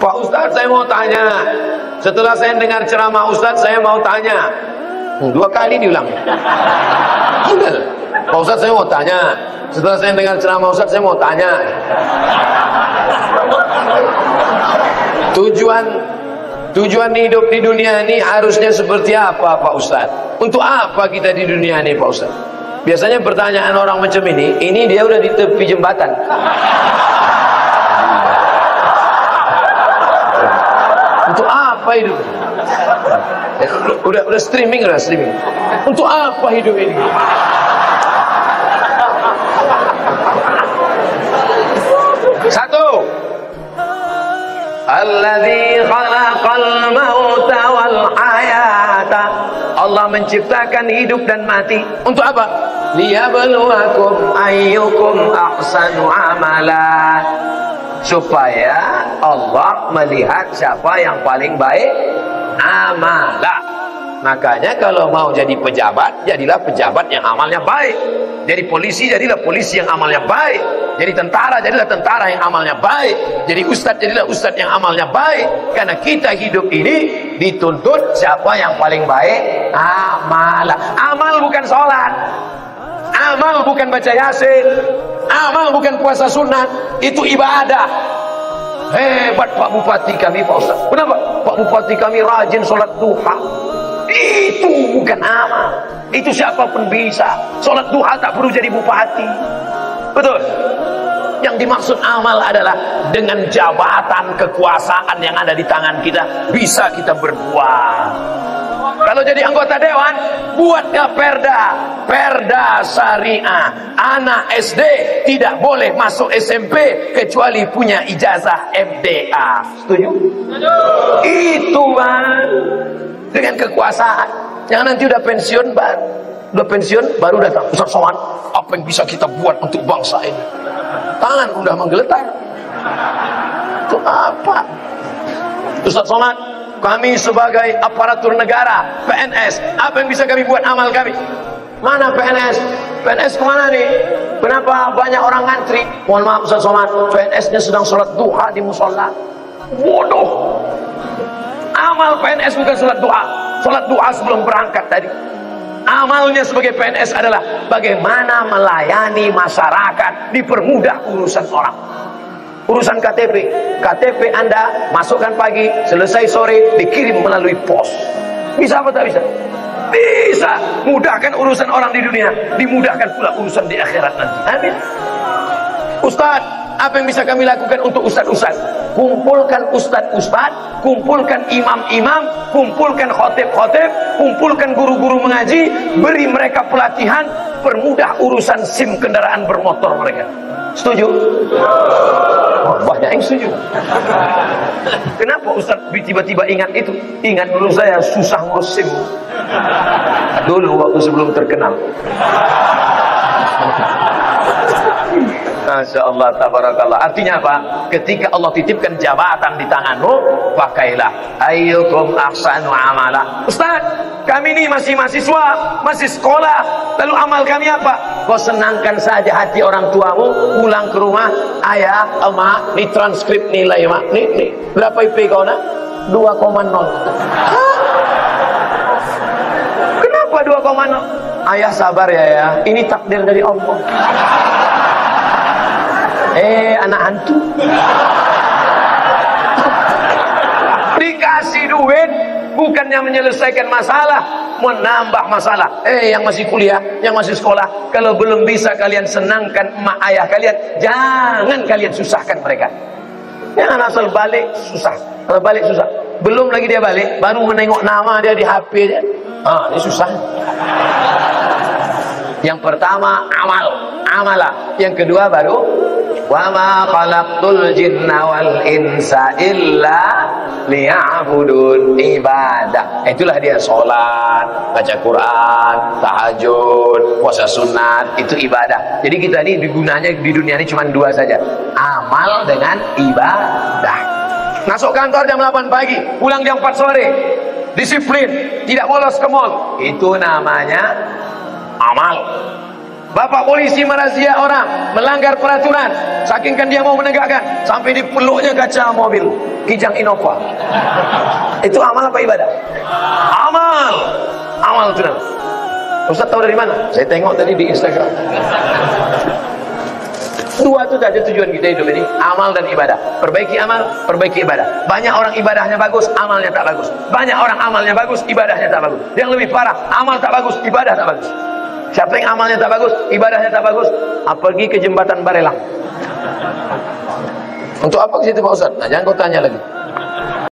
Pak Ustadz, saya mau tanya. Setelah saya dengar ceramah Ustadz, saya mau tanya. 2 kali diulang. Benar. Pak Ustadz, saya mau tanya. Setelah saya dengar ceramah Ustadz, saya mau tanya. Tujuan hidup di dunia ini harusnya seperti apa, Pak Ustadz? Untuk apa kita di dunia ini, Pak Ustadz? Biasanya pertanyaan orang macam ini dia udah di tepi jembatan. Untuk apa hidup? Udah streaming. Untuk apa hidup ini? Satu. Alladzi khalaqal mauta wal hayata. Allah menciptakan hidup dan mati. Untuk apa? Liyabluwakum ayyukum ahsanu amala. Supaya Allah melihat siapa yang paling baik amala. Makanya kalau mau jadi pejabat, jadilah pejabat yang amalnya baik. Jadi polisi, jadilah polisi yang amalnya baik. Jadi tentara, jadilah tentara yang amalnya baik. Jadi ustadz, jadilah ustadz yang amalnya baik. Karena kita hidup ini dituntut siapa yang paling baik amala. Amal bukan sholat, amal bukan baca yasin, amal bukan puasa sunat. Itu ibadah. Hebat Pak Bupati kami, Pak Ustaz. Kenapa? Pak Bupati kami rajin sholat duha. Itu bukan amal. Itu siapapun bisa. Sholat duha tak perlu jadi bupati. Betul. Yang dimaksud amal adalah dengan jabatan kekuasaan yang ada di tangan kita, bisa kita berbuat. Kalau jadi anggota dewan, buatnya perda syariah. Anak SD tidak boleh masuk SMP kecuali punya ijazah MDA. Setuju? Itu Bang. Dengan kekuasaan. Jangan nanti udah pensiun baru datang Ustaz Somad, apa yang bisa kita buat untuk bangsa ini? Tangan udah menggeletar. Itu apa? Ustaz Somad, kami sebagai aparatur negara, PNS, apa yang bisa kami buat amal kami? Mana PNS? PNS kemana nih? Kenapa banyak orang ngantri? Mohon maaf Ustaz Somad, PNS-nya sedang sholat duha di musola. Bodoh. Amal PNS bukan sholat duha. Sholat duha sebelum berangkat tadi. Amalnya sebagai PNS adalah bagaimana melayani masyarakat, dipermudah urusan orang. Urusan KTP Anda masukkan pagi, selesai sore, dikirim melalui pos. Bisa apa tak bisa? Bisa. Mudahkan urusan orang di dunia, dimudahkan pula urusan di akhirat nanti. Amin. Ustaz, apa yang bisa kami lakukan untuk ustaz-ustaz? Kumpulkan ustaz-ustaz, kumpulkan imam-imam, kumpulkan khotib-khotib, kumpulkan guru-guru mengaji, beri mereka pelatihan, permudah urusan SIM kendaraan bermotor mereka. Setuju? Oh, banyak yang setuju. Kenapa ustaz tiba-tiba ingat itu? Ingat dulu saya susah ngurus SIM dulu waktu sebelum terkenal. Masya Allah, tabarakallah. Artinya apa? Ketika Allah titipkan jabatan di tanganmu, pakailah. Ayyukum ahsanu amala. Ustaz, kami ini masih mahasiswa, masih sekolah. Lalu amal kami apa? Kau senangkan saja hati orang tuamu, pulang ke rumah, ayah, emak, ini transkrip nilai, mak. Nih. Berapa IP kau nak? 2,0. Kenapa 2,0? Ayah sabar ya. Ini takdir dari Allah. Anak hantu dikasih duit bukannya menyelesaikan masalah, menambah masalah. Yang masih kuliah, yang masih sekolah, kalau belum bisa kalian senangkan emak ayah kalian, jangan kalian susahkan mereka. Jangan asal balik susah. Kalau balik susah, belum lagi dia balik, baru menengok nama dia di HP dia. Ini susah. Yang pertama amalah. Yang kedua baru wa ma khalaqtul jinna wal insa illa liya'budun, ibadah. Itulah dia sholat, baca Quran, tahajud, puasa sunat, itu ibadah. Jadi kita ini gunanya di dunia ini cuma 2 saja, amal dengan ibadah. Masuk kantor jam 8 pagi, pulang jam 4 sore, disiplin, tidak bolos ke mall, itu namanya amal. Bapak polisi merazia orang melanggar peraturan, saking kan dia mau menegakkan, sampai dipeluknya kaca mobil. Kijang Innova. Itu amal apa ibadah? Amal. Amal itu namanya. Ustaz tahu dari mana? Saya tengok tadi di Instagram. Dua itu saja tujuan kita hidup ini, amal dan ibadah. Perbaiki amal, perbaiki ibadah. Banyak orang ibadahnya bagus, amalnya tak bagus. Banyak orang amalnya bagus, ibadahnya tak bagus. Yang lebih parah, amal tak bagus, ibadah tak bagus. Siapa yang amalnya tak bagus, ibadahnya tak bagus, pergi ke jembatan Barelang. Untuk apa ke situ Pak Ustaz? Nah, jangan kau tanya lagi.